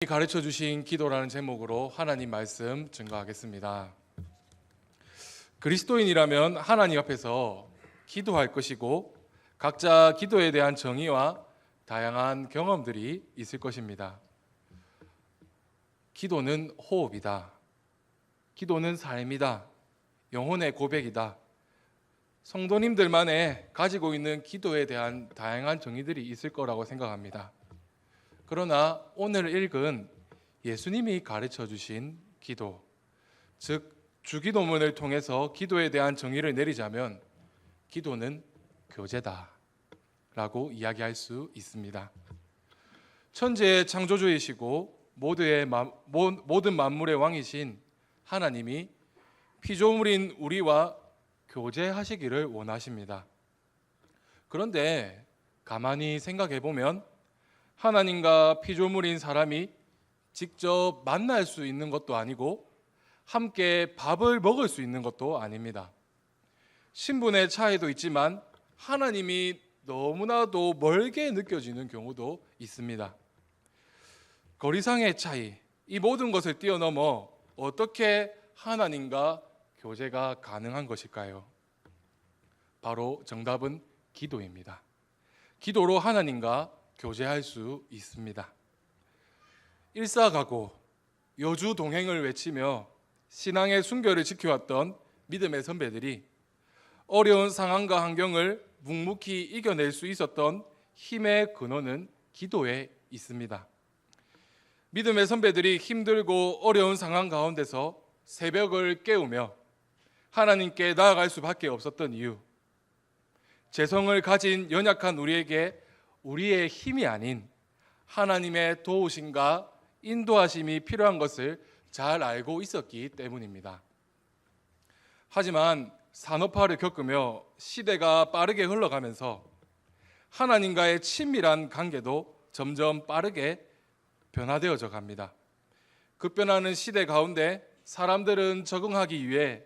가르쳐 주신 기도라는 제목으로 하나님 말씀 증거하겠습니다. 그리스도인이라면 하나님 앞에서 기도할 것이고 각자 기도에 대한 정의와 다양한 경험들이 있을 것입니다. 기도는 호흡이다. 기도는 삶이다. 영혼의 고백이다. 성도님들만의 가지고 있는 기도에 대한 다양한 정의들이 있을 거라고 생각합니다. 그러나 오늘 읽은 예수님이 가르쳐 주신 기도, 즉 주기도문을 통해서 기도에 대한 정의를 내리자면 기도는 교제다 라고 이야기할 수 있습니다. 천지의 창조주이시고 모든 만물의 왕이신 하나님이 피조물인 우리와 교제하시기를 원하십니다. 그런데 가만히 생각해 보면 하나님과 피조물인 사람이 직접 만날 수 있는 것도 아니고 함께 밥을 먹을 수 있는 것도 아닙니다. 신분의 차이도 있지만 하나님이 너무나도 멀게 느껴지는 경우도 있습니다. 거리상의 차이, 이 모든 것을 뛰어넘어 어떻게 하나님과 교제가 가능한 것일까요? 바로 정답은 기도입니다. 기도로 하나님과 교제할 수 있습니다. 일사가고 여주동행을 외치며 신앙의 순결을 지켜왔던 믿음의 선배들이 어려운 상황과 환경을 묵묵히 이겨낼 수 있었던 힘의 근원은 기도에 있습니다. 믿음의 선배들이 힘들고 어려운 상황 가운데서 새벽을 깨우며 하나님께 나아갈 수밖에 없었던 이유, 재성을 가진 연약한 우리에게 우리의 힘이 아닌 하나님의 도우심과 인도하심이 필요한 것을 잘 알고 있었기 때문입니다. 하지만 산업화를 겪으며 시대가 빠르게 흘러가면서 하나님과의 친밀한 관계도 점점 빠르게 변화되어져 갑니다. 급변하는 시대 가운데 사람들은 적응하기 위해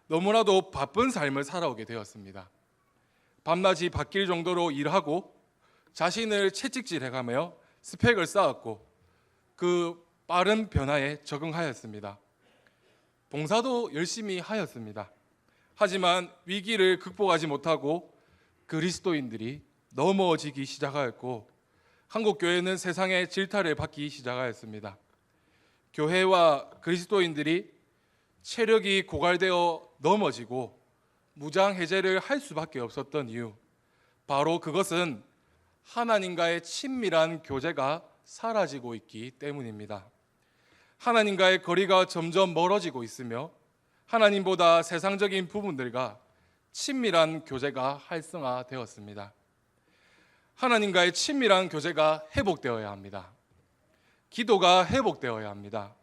너무나도 바쁜 삶을 살아오게 되었습니다. 밤낮이 바뀔 정도로 일하고 자신을 채찍질해가며 스펙을 쌓았고 그 빠른 변화에 적응하였습니다. 봉사도 열심히 하였습니다. 하지만 위기를 극복하지 못하고 그리스도인들이 넘어지기 시작하였고 한국교회는 세상의 질타를 받기 시작하였습니다. 교회와 그리스도인들이 체력이 고갈되어 넘어지고 무장해제를 할 수밖에 없었던 이유, 바로 그것은 하나님과의 친밀한 교제가 사라지고 있기 때문입니다. 하나님과의 거리가 점점 멀어지고 있으며 하나님보다 세상적인 부분들과 친밀한 교제가 활성화되었습니다. 하나님과의 친밀한 교제가 회복되어야 합니다. 기도가 회복되어야 합니다.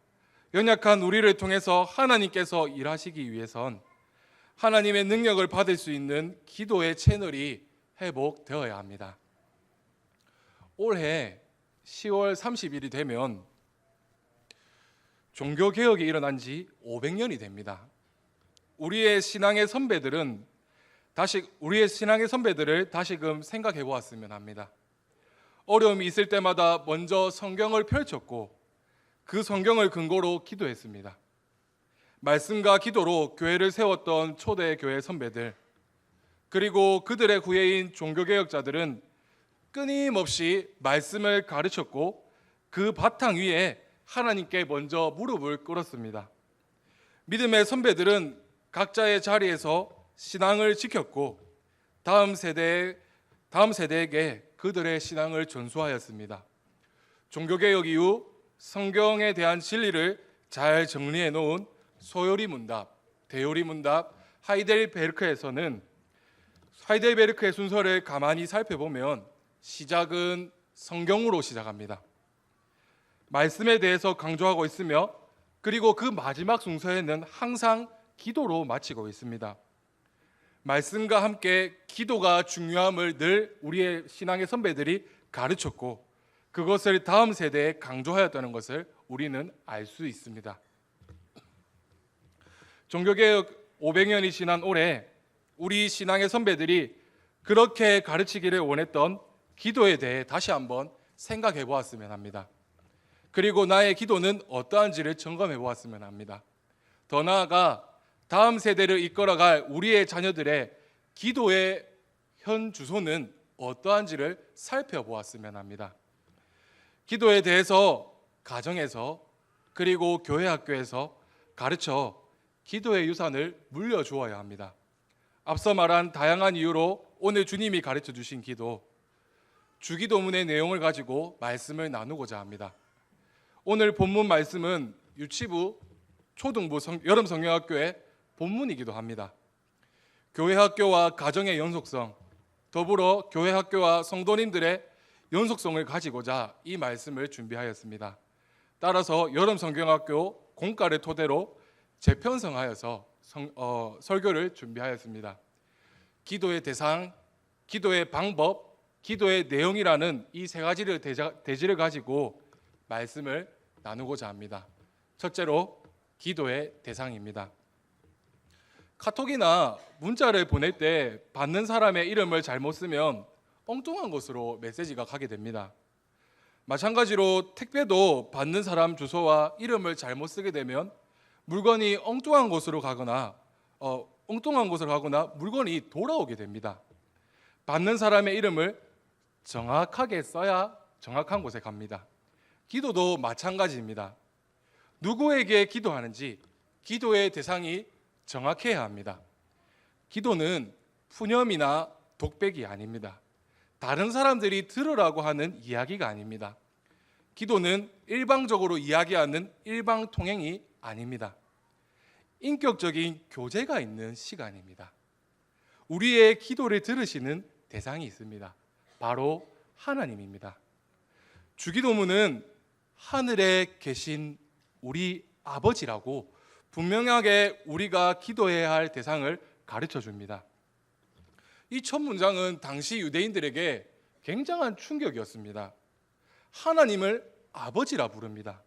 연약한 우리를 통해서 하나님께서 일하시기 위해선 하나님의 능력을 받을 수 있는 기도의 채널이 회복되어야 합니다. 올해 10월 30일이 되면 종교개혁이 일어난 지 500년이 됩니다. 우리의 신앙의 선배들을 다시금 생각해 보았으면 합니다. 어려움이 있을 때마다 먼저 성경을 펼쳤고 그 성경을 근거로 기도했습니다. 말씀과 기도로 교회를 세웠던 초대 교회 선배들, 그리고 그들의 후예인 종교개혁자들은 끊임없이 말씀을 가르쳤고 그 바탕 위에 하나님께 먼저 무릎을 꿇었습니다. 믿음의 선배들은 각자의 자리에서 신앙을 지켰고 다음 세대에게 그들의 신앙을 전수하였습니다. 종교개혁 이후 성경에 대한 진리를 잘 정리해 놓은 소요리 문답, 대요리 문답, 하이델베르크의 순서를 가만히 살펴보면 시작은 성경으로 시작합니다. 말씀에 대해서 강조하고 있으며 그리고 그 마지막 순서에는 항상 기도로 마치고 있습니다. 말씀과 함께 기도가 중요함을 늘 우리의 신앙의 선배들이 가르쳤고 그것을 다음 세대에 강조하였다는 것을 우리는 알 수 있습니다. 종교개혁 500년이 지난 올해 우리 신앙의 선배들이 그렇게 가르치기를 원했던 기도에 대해 다시 한번 생각해 보았으면 합니다. 그리고 나의 기도는 어떠한지를 점검해 보았으면 합니다. 더 나아가 다음 세대를 이끌어갈 우리의 자녀들의 기도의 현 주소는 어떠한지를 살펴보았으면 합니다. 기도에 대해서 가정에서 그리고 교회 학교에서 가르쳐 기도의 유산을 물려주어야 합니다. 앞서 말한 다양한 이유로 오늘 주님이 가르쳐 주신 기도, 주기도문의 내용을 가지고 말씀을 나누고자 합니다. 오늘 본문 말씀은 유치부, 초등부 여름 성경학교의 본문이기도 합니다. 교회 학교와 가정의 연속성, 더불어 교회 학교와 성도님들의 연속성을 가지고자 이 말씀을 준비하였습니다. 따라서 여름 성경학교 공과를 토대로 재편성하여서 설교를 준비하였습니다. 기도의 대상, 기도의 방법, 기도의 내용이라는 이 세 가지를 대지를 가지고 말씀을 나누고자 합니다. 첫째로 기도의 대상입니다. 카톡이나 문자를 보낼 때 받는 사람의 이름을 잘못 쓰면 엉뚱한 곳으로 메시지가 가게 됩니다. 마찬가지로 택배도 받는 사람 주소와 이름을 잘못 쓰게 되면 물건이 엉뚱한 곳으로 가거나 물건이 돌아오게 됩니다. 받는 사람의 이름을 정확하게 써야 정확한 곳에 갑니다. 기도도 마찬가지입니다. 누구에게 기도하는지 기도의 대상이 정확해야 합니다. 기도는 푸념이나 독백이 아닙니다. 다른 사람들이 들으라고 하는 이야기가 아닙니다. 기도는 일방적으로 이야기하는 일방통행이 아닙니다. 인격적인 교제가 있는 시간입니다. 우리의 기도를 들으시는 대상이 있습니다. 바로 하나님입니다. 주기도문은 하늘에 계신 우리 아버지라고 분명하게 우리가 기도해야 할 대상을 가르쳐 줍니다. 이 첫 문장은 당시 유대인들에게 굉장한 충격이었습니다. 하나님을 아버지라 부릅니다.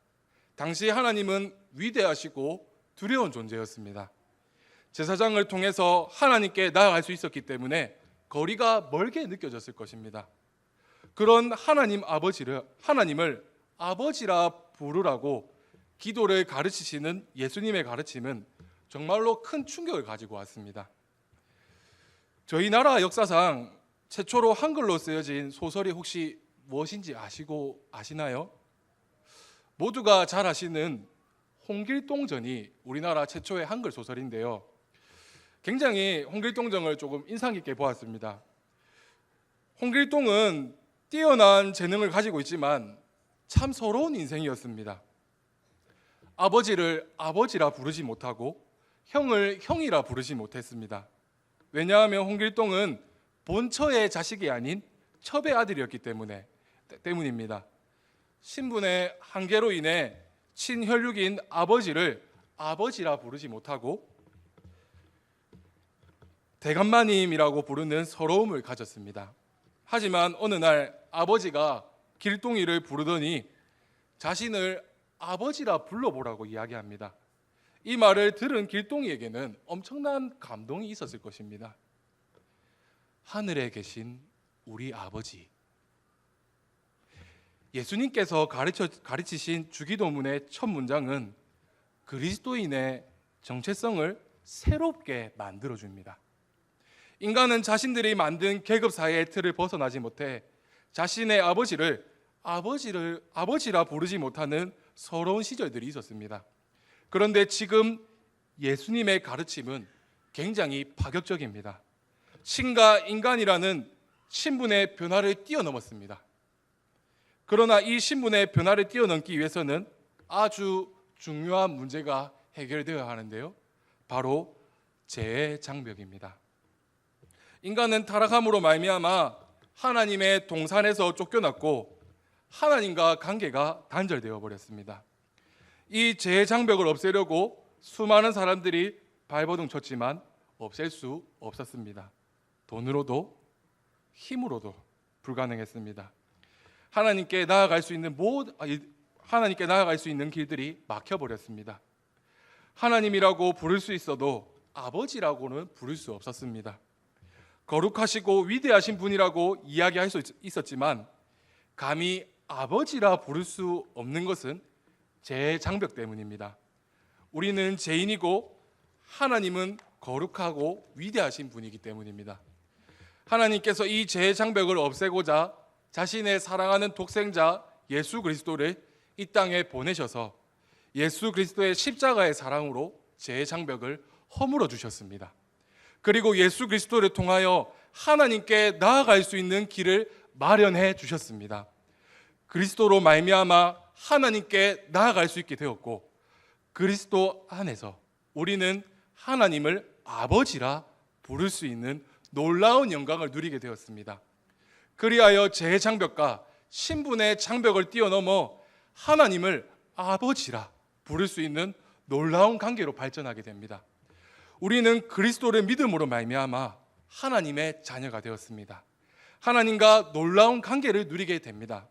당시 하나님은 위대하시고 두려운 존재였습니다. 제사장을 통해서 하나님께 나아갈 수 있었기 때문에 거리가 멀게 느껴졌을 것입니다. 그런 하나님을 아버지라 부르라고 기도를 가르치시는 예수님의 가르침은 정말로 큰 충격을 가지고 왔습니다. 저희 나라 역사상 최초로 한글로 쓰여진 소설이 혹시 무엇인지 아시나요? 모두가 잘 아시는 홍길동전이 우리나라 최초의 한글 소설인데요. 굉장히 홍길동전을 조금 인상 깊게 보았습니다. 홍길동은 뛰어난 재능을 가지고 있지만 참 서러운 인생이었습니다. 아버지를 아버지라 부르지 못하고 형을 형이라 부르지 못했습니다. 왜냐하면 홍길동은 본처의 자식이 아닌 첩의 아들이었기 때문입니다. 신분의 한계로 인해 친혈육인 아버지를 아버지라 부르지 못하고 대감마님이라고 부르는 서러움을 가졌습니다. 하지만 어느 날 아버지가 길동이를 부르더니 자신을 아버지라 불러보라고 이야기합니다. 이 말을 들은 길동이에게는 엄청난 감동이 있었을 것입니다. 하늘에 계신 우리 아버지, 예수님께서 가르치신 주기도문의 첫 문장은 그리스도인의 정체성을 새롭게 만들어줍니다. 인간은 자신들이 만든 계급사회의 틀을 벗어나지 못해 자신의 아버지라 부르지 못하는 서러운 시절들이 있었습니다. 그런데 지금 예수님의 가르침은 굉장히 파격적입니다. 신과 인간이라는 신분의 변화를 뛰어넘었습니다. 그러나 이 신분의 변화를 뛰어넘기 위해서는 아주 중요한 문제가 해결되어야 하는데요. 바로 죄의 장벽입니다. 인간은 타락함으로 말미암아 하나님의 동산에서 쫓겨났고 하나님과 관계가 단절되어 버렸습니다. 이 죄의 장벽을 없애려고 수많은 사람들이 발버둥 쳤지만 없앨 수 없었습니다. 돈으로도 힘으로도 불가능했습니다. 하나님께 나아갈 수 있는 길들이 막혀버렸습니다. 하나님이라고 부를 수 있어도 아버지라고는 부를 수 없었습니다. 거룩하시고 위대하신 분이라고 이야기할 수 있었지만 감히 아버지라 부를 수 없는 것은 제 장벽 때문입니다. 우리는 죄인이고 하나님은 거룩하고 위대하신 분이기 때문입니다. 하나님께서 이 죄의 장벽을 없애고자 자신의 사랑하는 독생자 예수 그리스도를 이 땅에 보내셔서 예수 그리스도의 십자가의 사랑으로 죄의 장벽을 허물어 주셨습니다. 그리고 예수 그리스도를 통하여 하나님께 나아갈 수 있는 길을 마련해 주셨습니다. 그리스도로 말미암아 하나님께 나아갈 수 있게 되었고, 그리스도 안에서 우리는 하나님을 아버지라 부를 수 있는 놀라운 영광을 누리게 되었습니다. 그리하여 죄의 장벽과 신분의 장벽을 뛰어넘어 하나님을 아버지라 부를 수 있는 놀라운 관계로 발전하게 됩니다. 우리는 그리스도를 믿음으로 말미암아 하나님의 자녀가 되었습니다. 하나님과 놀라운 관계를 누리게 됩니다.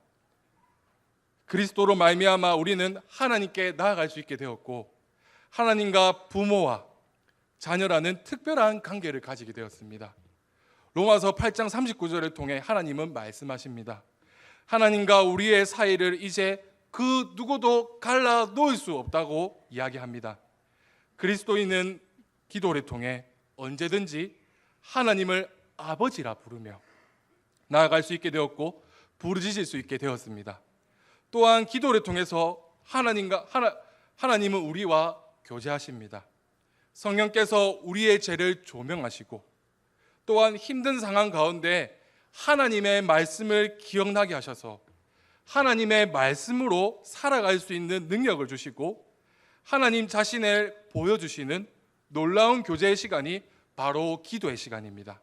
그리스도로 말미암아 우리는 하나님께 나아갈 수 있게 되었고, 하나님과 부모와 자녀라는 특별한 관계를 가지게 되었습니다. 로마서 8장 39절을 통해 하나님은 말씀하십니다. 하나님과 우리의 사이를 이제 그 누구도 갈라 놓을 수 없다고 이야기합니다. 그리스도인은 기도를 통해 언제든지 하나님을 아버지라 부르며 나아갈 수 있게 되었고 부르짖을 수 있게 되었습니다. 또한 기도를 통해서 하나님은 우리와 교제하십니다. 성령께서 우리의 죄를 조명하시고 또한 힘든 상황 가운데 하나님의 말씀을 기억나게 하셔서 하나님의 말씀으로 살아갈 수 있는 능력을 주시고 하나님 자신을 보여주시는 놀라운 교제의 시간이 바로 기도의 시간입니다.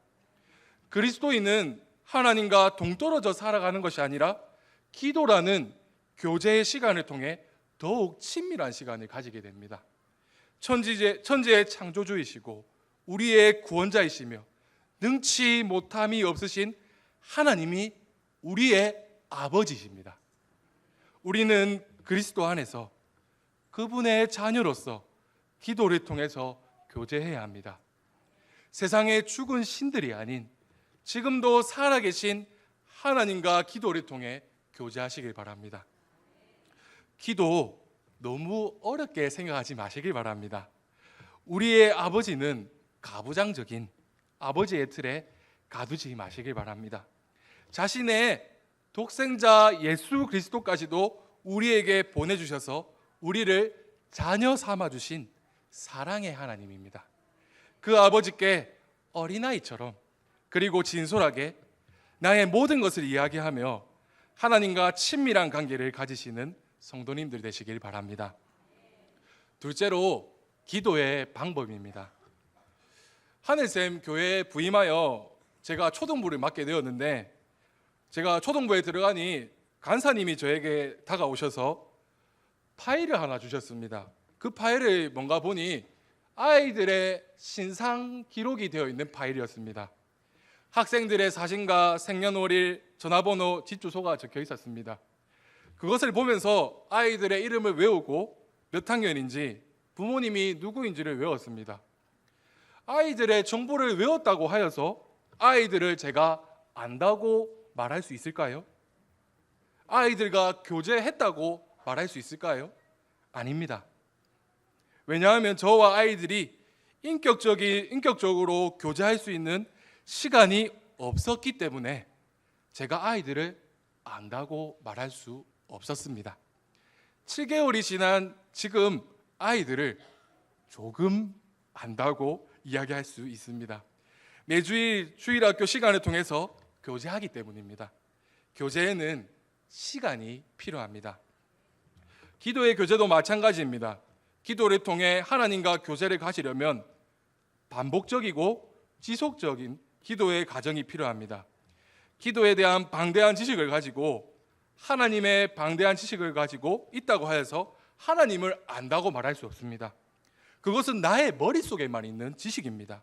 그리스도인은 하나님과 동떨어져 살아가는 것이 아니라 기도라는 교제의 시간을 통해 더욱 친밀한 시간을 가지게 됩니다. 천지의 창조주이시고 우리의 구원자이시며 능치 못함이 없으신 하나님이 우리의 아버지십니다. 우리는 그리스도 안에서 그분의 자녀로서 기도를 통해서 교제해야 합니다. 세상의 죽은 신들이 아닌 지금도 살아계신 하나님과 기도를 통해 교제하시길 바랍니다. 기도 너무 어렵게 생각하지 마시길 바랍니다. 우리의 아버지는 가부장적인 아버지의 틀에 가두지 마시길 바랍니다. 자신의 독생자 예수 그리스도까지도 우리에게 보내주셔서 우리를 자녀 삼아주신 사랑의 하나님입니다. 그 아버지께 어린아이처럼 그리고 진솔하게 나의 모든 것을 이야기하며 하나님과 친밀한 관계를 가지시는 성도님들 되시길 바랍니다. 둘째로 기도의 방법입니다. 하늘샘 교회에 부임하여 제가 초등부를 맡게 되었는데 제가 초등부에 들어가니 간사님이 저에게 다가오셔서 파일을 하나 주셨습니다. 그 파일을 뭔가 보니 아이들의 신상 기록이 되어 있는 파일이었습니다. 학생들의 사진과 생년월일, 전화번호, 집 주소가 적혀 있었습니다. 그것을 보면서 아이들의 이름을 외우고 몇 학년인지 부모님이 누구인지를 외웠습니다. 아이들의 정보를 외웠다고 하여서 아이들을 제가 안다고 말할 수 있을까요? 아이들과 교제했다고 말할 수 있을까요? 아닙니다. 왜냐하면 저와 아이들이 인격적으로 교제할 수 있는 시간이 없었기 때문에 제가 아이들을 안다고 말할 수 없었습니다. 7개월이 지난 지금 아이들을 조금 안다고 이야기할 수 있습니다. 매주일 주일학교 시간을 통해서 교제하기 때문입니다. 교제에는 시간이 필요합니다. 기도의 교제도 마찬가지입니다. 기도를 통해 하나님과 교제를 가지려면 반복적이고 지속적인 기도의 과정이 필요합니다. 기도에 대한 방대한 지식을 가지고 하나님의 방대한 지식을 가지고 있다고 하여서 하나님을 안다고 말할 수 없습니다. 그것은 나의 머릿속에만 있는 지식입니다.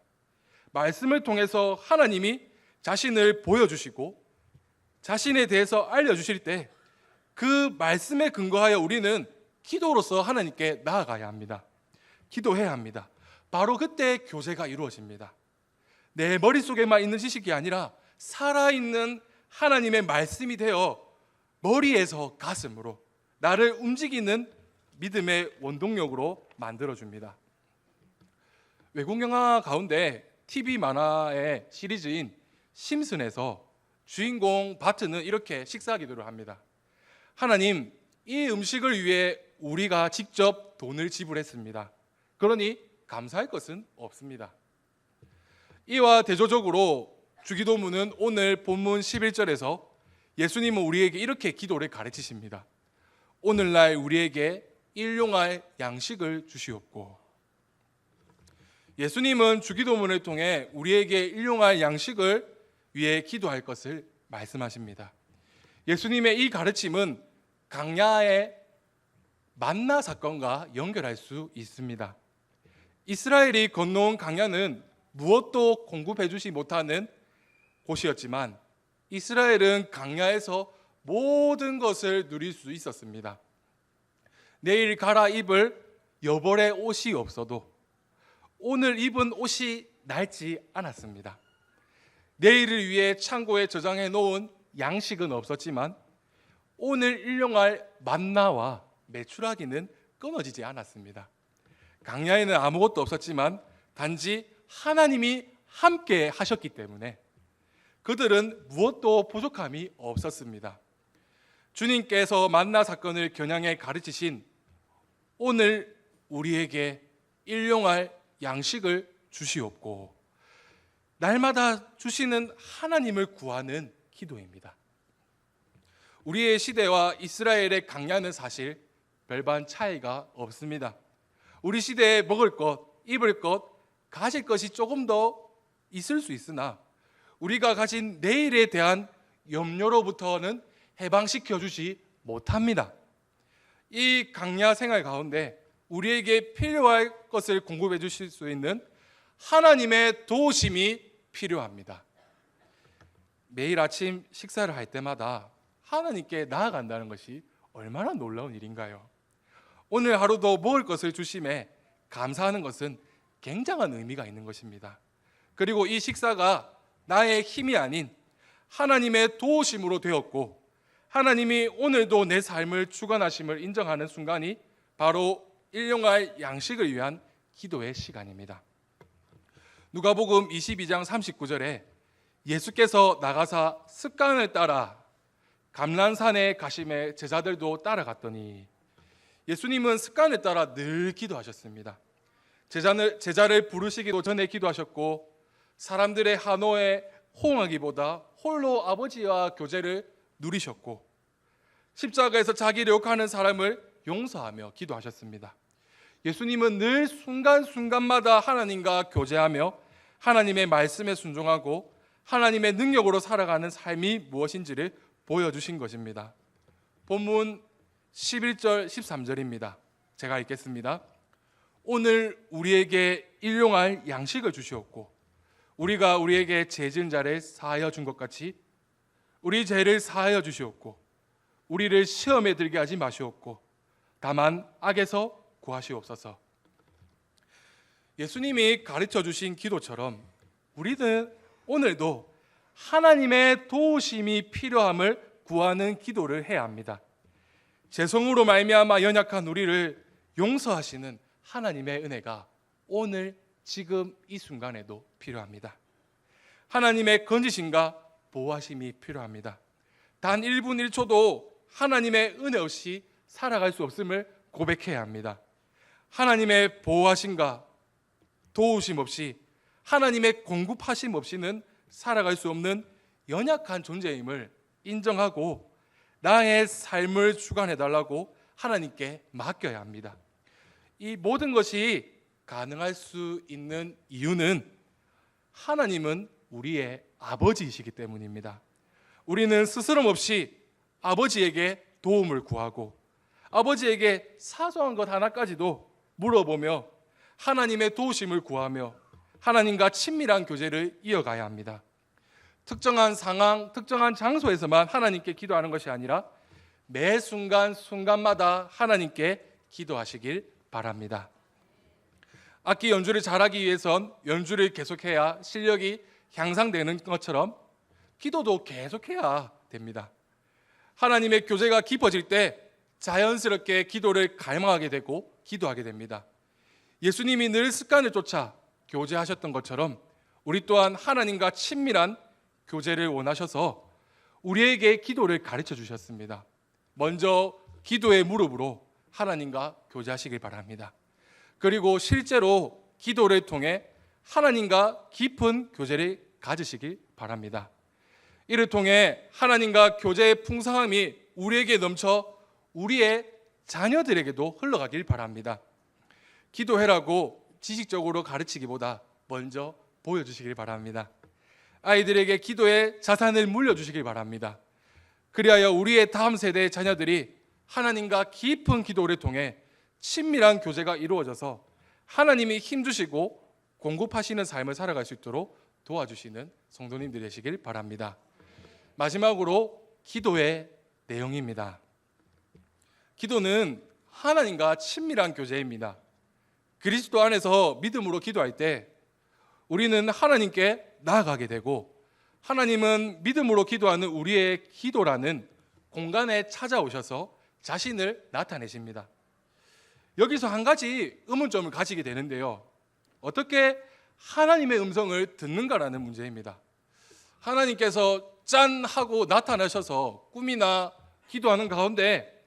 말씀을 통해서 하나님이 자신을 보여주시고 자신에 대해서 알려주실 때 그 말씀에 근거하여 우리는 기도로서 하나님께 나아가야 합니다. 기도해야 합니다. 바로 그때 교제가 이루어집니다. 내 머릿속에만 있는 지식이 아니라 살아있는 하나님의 말씀이 되어 머리에서 가슴으로 나를 움직이는 믿음의 원동력으로 만들어줍니다. 외국 영화 가운데 TV 만화의 시리즈인 심슨에서 주인공 바트는 이렇게 식사 기도를 합니다. 하나님, 이 음식을 위해 우리가 직접 돈을 지불했습니다. 그러니 감사할 것은 없습니다. 이와 대조적으로 주기도문은 오늘 본문 11절에서 예수님은 우리에게 이렇게 기도를 가르치십니다. 오늘날 우리에게 일용할 양식을 주시옵고. 예수님은 주기도문을 통해 우리에게 일용할 양식을 위해 기도할 것을 말씀하십니다. 예수님의 이 가르침은 강야의 만나 사건과 연결할 수 있습니다. 이스라엘이 건너온 강야는 무엇도 공급해 주지 못하는 곳이었지만 이스라엘은 강야에서 모든 것을 누릴 수 있었습니다. 내일 갈아입을 여벌의 옷이 없어도 오늘 입은 옷이 낡지 않았습니다. 내일을 위해 창고에 저장해 놓은 양식은 없었지만 오늘 일용할 만나와 메추라기는 끊어지지 않았습니다. 강야에는 아무것도 없었지만 단지 하나님이 함께 하셨기 때문에 그들은 무엇도 부족함이 없었습니다. 주님께서 만나 사건을 겨냥해 가르치신 오늘 우리에게 일용할 양식을 주시옵고, 날마다 주시는 하나님을 구하는 기도입니다. 우리의 시대와 이스라엘의 강야는 사실 별반 차이가 없습니다. 우리 시대에 먹을 것, 입을 것, 가질 것이 조금 더 있을 수 있으나 우리가 가진 내일에 대한 염려로부터는 해방시켜 주지 못합니다. 이 강야 생활 가운데 우리에게 필요할 것을 공급해 주실 수 있는 하나님의 도우심이 필요합니다. 매일 아침 식사를 할 때마다 하나님께 나아간다는 것이 얼마나 놀라운 일인가요? 오늘 하루도 먹을 것을 주심에 감사하는 것은 굉장한 의미가 있는 것입니다. 그리고 이 식사가 나의 힘이 아닌 하나님의 도우심으로 되었고 하나님이 오늘도 내 삶을 주관하심을 인정하는 순간이 바로 일용할 양식을 위한 기도의 시간입니다. 누가복음 22장 39절에 예수께서 나가사 습관을 따라 감람산에 가심에 제자들도 따라갔더니, 예수님은 습관을 따라 늘 기도하셨습니다. 제자를 부르시기도 전에 기도하셨고 사람들의 한호에 호응하기보다 홀로 아버지와 교제를 누리셨고 십자가에서 자기를 욕하는 사람을 용서하며 기도하셨습니다. 예수님은 늘 순간순간마다 하나님과 교제하며 하나님의 말씀에 순종하고 하나님의 능력으로 살아가는 삶이 무엇인지를 보여주신 것입니다. 본문 11절 13절입니다. 제가 읽겠습니다. 오늘 우리에게 일용할 양식을 주시옵고 우리가 우리에게 죄 지은 자를 사하여 준 것 같이 우리 죄를 사하여 주시옵고 우리를 시험에 들게 하지 마시옵고 다만 악에서 구하시옵소서. 예수님이 가르쳐 주신 기도처럼 우리는 오늘도 하나님의 도우심이 필요함을 구하는 기도를 해야 합니다. 죄성으로 말미암아 연약한 우리를 용서하시는 하나님의 은혜가 오늘 지금 이 순간에도 필요합니다. 하나님의 건지심과 보호하심이 필요합니다. 단 1분 1초도 하나님의 은혜 없이 살아갈 수 없음을 고백해야 합니다. 하나님의 보호하심과 도우심 없이 하나님의 공급하심 없이는 살아갈 수 없는 연약한 존재임을 인정하고 나의 삶을 주관해달라고 하나님께 맡겨야 합니다. 이 모든 것이 가능할 수 있는 이유는 하나님은 우리의 아버지이시기 때문입니다. 우리는 스스럼 없이 아버지에게 도움을 구하고 아버지에게 사소한 것 하나까지도 물어보며 하나님의 도우심을 구하며 하나님과 친밀한 교제를 이어가야 합니다. 특정한 상황, 특정한 장소에서만 하나님께 기도하는 것이 아니라 매 순간 순간마다 하나님께 기도하시길 바랍니다. 악기 연주를 잘하기 위해선 연주를 계속해야 실력이 향상되는 것처럼 기도도 계속해야 됩니다. 하나님의 교제가 깊어질 때 자연스럽게 기도를 갈망하게 되고 기도하게 됩니다. 예수님이 늘 습관을 쫓아 교제하셨던 것처럼 우리 또한 하나님과 친밀한 교제를 원하셔서 우리에게 기도를 가르쳐 주셨습니다. 먼저 기도의 무릎으로 하나님과 교제하시길 바랍니다. 그리고 실제로 기도를 통해 하나님과 깊은 교제를 가지시길 바랍니다. 이를 통해 하나님과 교제의 풍성함이 우리에게 넘쳐 우리의 자녀들에게도 흘러가길 바랍니다. 기도해라고 지식적으로 가르치기보다 먼저 보여주시길 바랍니다. 아이들에게 기도의 자산을 물려주시길 바랍니다. 그리하여 우리의 다음 세대의 자녀들이 하나님과 깊은 기도를 통해 친밀한 교제가 이루어져서 하나님이 힘주시고 공급하시는 삶을 살아갈 수 있도록 도와주시는 성도님들이 되시길 바랍니다. 마지막으로 기도의 내용입니다. 기도는 하나님과 친밀한 교제입니다. 그리스도 안에서 믿음으로 기도할 때 우리는 하나님께 나아가게 되고 하나님은 믿음으로 기도하는 우리의 기도라는 공간에 찾아오셔서 자신을 나타내십니다. 여기서 한 가지 의문점을 가지게 되는데요. 어떻게 하나님의 음성을 듣는가라는 문제입니다. 하나님께서 짠 하고 나타나셔서 꿈이나 기도하는 가운데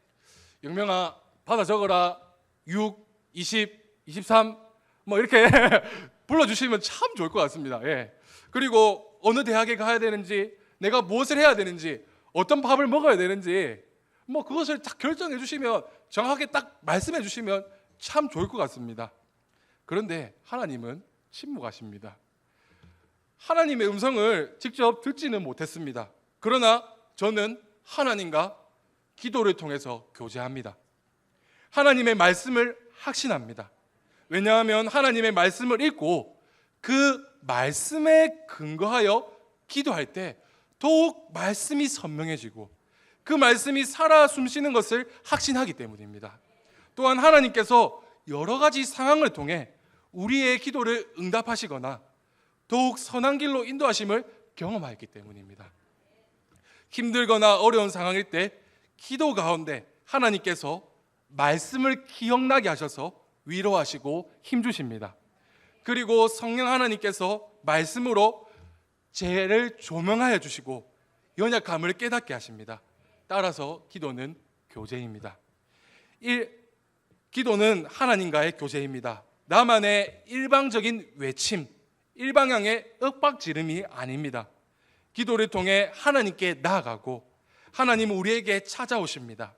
영명아 받아 적어라 6, 20, 23 뭐 이렇게 불러주시면 참 좋을 것 같습니다. 예. 그리고 어느 대학에 가야 되는지 내가 무엇을 해야 되는지 어떤 밥을 먹어야 되는지 뭐 그것을 딱 결정해 주시면 정확하게 딱 말씀해 주시면 참 좋을 것 같습니다. 그런데 하나님은 침묵하십니다. 하나님의 음성을 직접 듣지는 못했습니다. 그러나 저는 하나님과 기도를 통해서 교제합니다. 하나님의 말씀을 확신합니다. 왜냐하면 하나님의 말씀을 읽고 그 말씀에 근거하여 기도할 때 더욱 말씀이 선명해지고 그 말씀이 살아 숨쉬는 것을 확신하기 때문입니다. 또한 하나님께서 여러 가지 상황을 통해 우리의 기도를 응답하시거나 더욱 선한 길로 인도하심을 경험하였기 때문입니다. 힘들거나 어려운 상황일 때 기도 가운데 하나님께서 말씀을 기억나게 하셔서 위로하시고 힘주십니다. 그리고 성령 하나님께서 말씀으로 죄를 조명하여 주시고 연약함을 깨닫게 하십니다. 따라서 기도는 교제입니다. 기도는 하나님과의 교제입니다. 나만의 일방적인 외침, 일방향의 윽박지름이 아닙니다. 기도를 통해 하나님께 나아가고 하나님은 우리에게 찾아오십니다.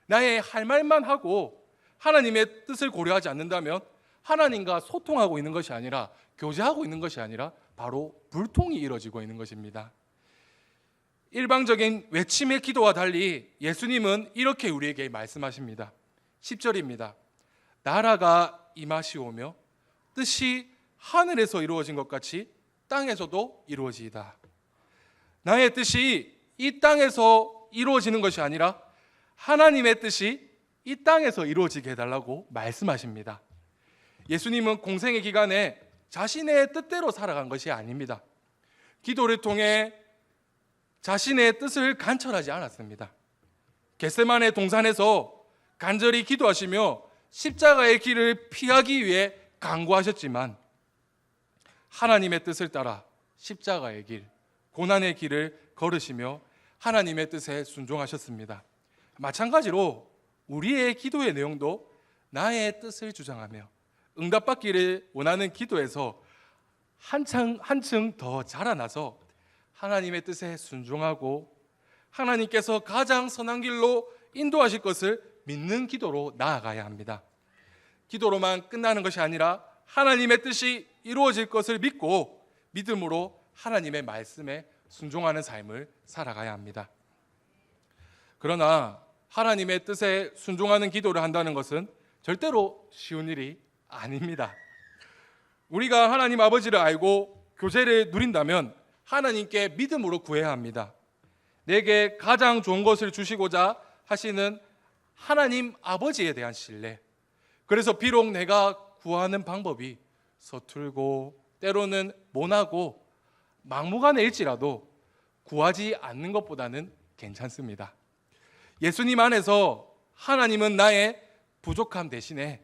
나의 할 말만 하고 하나님의 뜻을 고려하지 않는다면 하나님과 소통하고 있는 것이 아니라 교제하고 있는 것이 아니라 바로 불통이 이루어지고 있는 것입니다. 일방적인 외침의 기도와 달리 예수님은 이렇게 우리에게 말씀하십니다. 10절입니다. 나라가 임하시오며 뜻이 하늘에서 이루어진 것 같이 땅에서도 이루어지이다. 나의 뜻이 이 땅에서 이루어지는 것이 아니라 하나님의 뜻이 이 땅에서 이루어지게 해달라고 말씀하십니다. 예수님은 공생의 기간에 자신의 뜻대로 살아간 것이 아닙니다. 기도를 통해 자신의 뜻을 간철하지 않았습니다. 겟세마네 동산에서 간절히 기도하시며 십자가의 길을 피하기 위해 간구하셨지만 하나님의 뜻을 따라 십자가의 길, 고난의 길을 걸으시며 하나님의 뜻에 순종하셨습니다. 마찬가지로 우리의 기도의 내용도 나의 뜻을 주장하며 응답받기를 원하는 기도에서 한층 더 자라나서 하나님의 뜻에 순종하고 하나님께서 가장 선한 길로 인도하실 것을 믿는 기도로 나아가야 합니다. 기도로만 끝나는 것이 아니라 하나님의 뜻이 이루어질 것을 믿고 믿음으로 하나님의 말씀에 순종하는 삶을 살아가야 합니다. 그러나 하나님의 뜻에 순종하는 기도를 한다는 것은 절대로 쉬운 일이 아닙니다. 우리가 하나님 아버지를 알고 교제를 누린다면 하나님께 믿음으로 구해야 합니다. 내게 가장 좋은 것을 주시고자 하시는 하나님 아버지에 대한 신뢰. 그래서 비록 내가 구하는 방법이 서툴고 때로는 모나고 막무가내일지라도 구하지 않는 것보다는 괜찮습니다. 예수님 안에서 하나님은 나의 부족함 대신에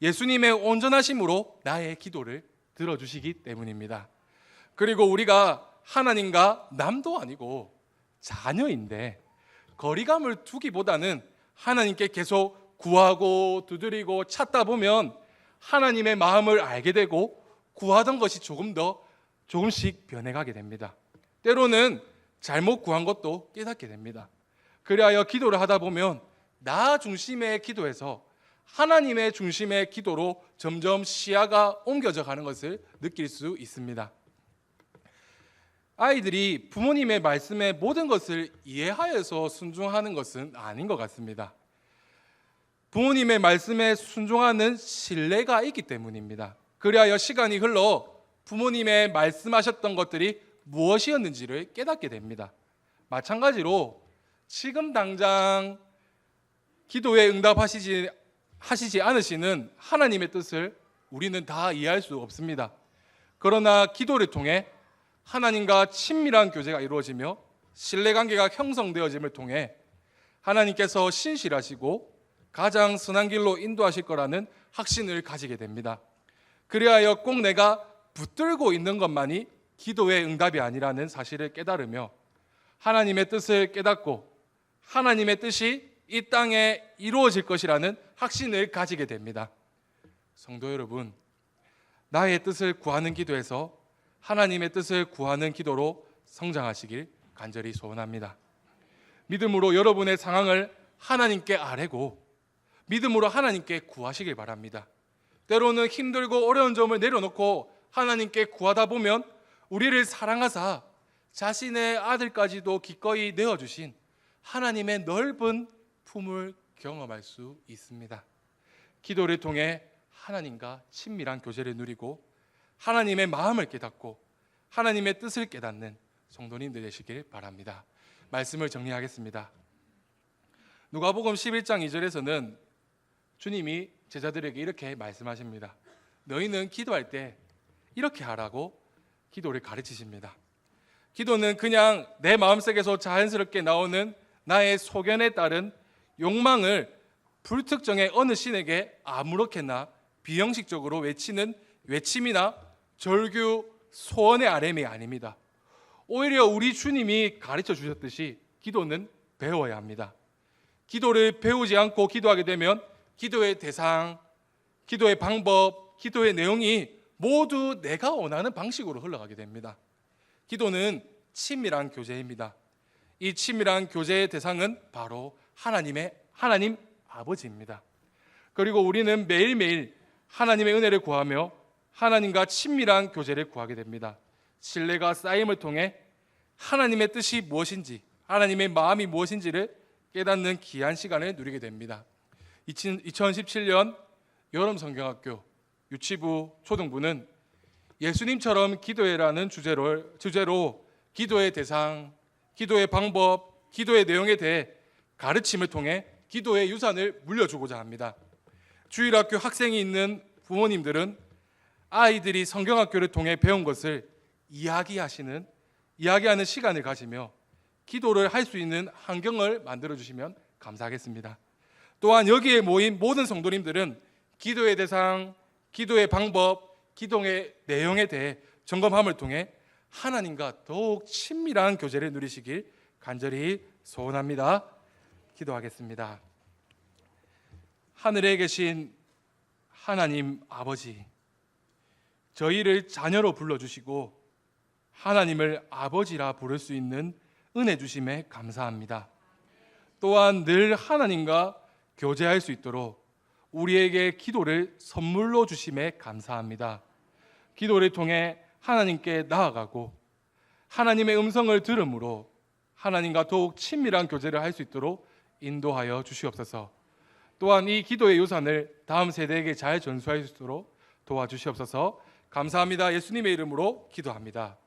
예수님의 온전하심으로 나의 기도를 들어주시기 때문입니다. 그리고 우리가 하나님과 남도 아니고 자녀인데 거리감을 두기보다는 하나님께 계속 구하고 두드리고 찾다 보면 하나님의 마음을 알게 되고 구하던 것이 조금씩 변해가게 됩니다. 때로는 잘못 구한 것도 깨닫게 됩니다. 그리하여 기도를 하다 보면 나 중심의 기도에서 하나님의 중심의 기도로 점점 시야가 옮겨져 가는 것을 느낄 수 있습니다. 아이들이 부모님의 말씀에 모든 것을 이해하여서 순종하는 것은 아닌 것 같습니다. 부모님의 말씀에 순종하는 신뢰가 있기 때문입니다. 그리하여 시간이 흘러 부모님의 말씀하셨던 것들이 무엇이었는지를 깨닫게 됩니다. 마찬가지로 지금 당장 기도에 응답하시지 않으시는 하나님의 뜻을 우리는 다 이해할 수 없습니다. 그러나 기도를 통해 하나님과 친밀한 교제가 이루어지며 신뢰관계가 형성되어짐을 통해 하나님께서 신실하시고 가장 선한 길로 인도하실 거라는 확신을 가지게 됩니다. 그리하여 꼭 내가 붙들고 있는 것만이 기도의 응답이 아니라는 사실을 깨달으며 하나님의 뜻을 깨닫고 하나님의 뜻이 이 땅에 이루어질 것이라는 확신을 가지게 됩니다. 성도 여러분, 나의 뜻을 구하는 기도에서 하나님의 뜻을 구하는 기도로 성장하시길 간절히 소원합니다. 믿음으로 여러분의 상황을 하나님께 아뢰고 믿음으로 하나님께 구하시길 바랍니다. 때로는 힘들고 어려운 점을 내려놓고 하나님께 구하다 보면 우리를 사랑하사 자신의 아들까지도 기꺼이 내어주신 하나님의 넓은 품을 경험할 수 있습니다. 기도를 통해 하나님과 친밀한 교제를 누리고 하나님의 마음을 깨닫고 하나님의 뜻을 깨닫는 성도님들 되시길 바랍니다. 말씀을 정리하겠습니다. 누가복음 11장 2절에서는 주님이 제자들에게 이렇게 말씀하십니다. 너희는 기도할 때 이렇게 하라고 기도를 가르치십니다. 기도는 그냥 내 마음속에서 자연스럽게 나오는 나의 소견에 따른 욕망을 불특정의 어느 신에게 아무렇게나 비형식적으로 외치는 외침이나 절규 소원의 아뢰미 아닙니다. 오히려 우리 주님이 가르쳐 주셨듯이 기도는 배워야 합니다. 기도를 배우지 않고 기도하게 되면 기도의 대상, 기도의 방법, 기도의 내용이 모두 내가 원하는 방식으로 흘러가게 됩니다. 기도는 친밀한 교제입니다. 이 친밀한 교제의 대상은 바로 하나님 아버지입니다. 그리고 우리는 매일매일 하나님의 은혜를 구하며 하나님과 친밀한 교제를 구하게 됩니다. 신뢰가 쌓임을 통해 하나님의 뜻이 무엇인지, 하나님의 마음이 무엇인지를 깨닫는 귀한 시간을 누리게 됩니다. 2017년 여름 성경학교 유치부 초등부는 예수님처럼 기도해라는 주제로 기도의 대상, 기도의 방법, 기도의 내용에 대해 가르침을 통해 기도의 유산을 물려주고자 합니다. 주일학교 학생이 있는 부모님들은 아이들이 성경학교를 통해 배운 것을 이야기하는 시간을 가지며 기도를 할 수 있는 환경을 만들어 주시면 감사하겠습니다. 또한 여기에 모인 모든 성도님들은 기도의 대상, 기도의 방법, 기도의 내용에 대해 점검함을 통해 하나님과 더욱 친밀한 교제를 누리시길 간절히 소원합니다. 기도하겠습니다. 하늘에 계신 하나님 아버지, 저희를 자녀로 불러주시고 하나님을 아버지라 부를 수 있는 은혜 주심에 감사합니다. 또한 늘 하나님과 교제할 수 있도록 우리에게 기도를 선물로 주심에 감사합니다. 기도를 통해 하나님께 나아가고 하나님의 음성을 들음으로 하나님과 더욱 친밀한 교제를 할 수 있도록 인도하여 주시옵소서. 또한 이 기도의 유산을 다음 세대에게 잘 전수할 수 있도록 도와주시옵소서. 감사합니다. 예수님의 이름으로 기도합니다.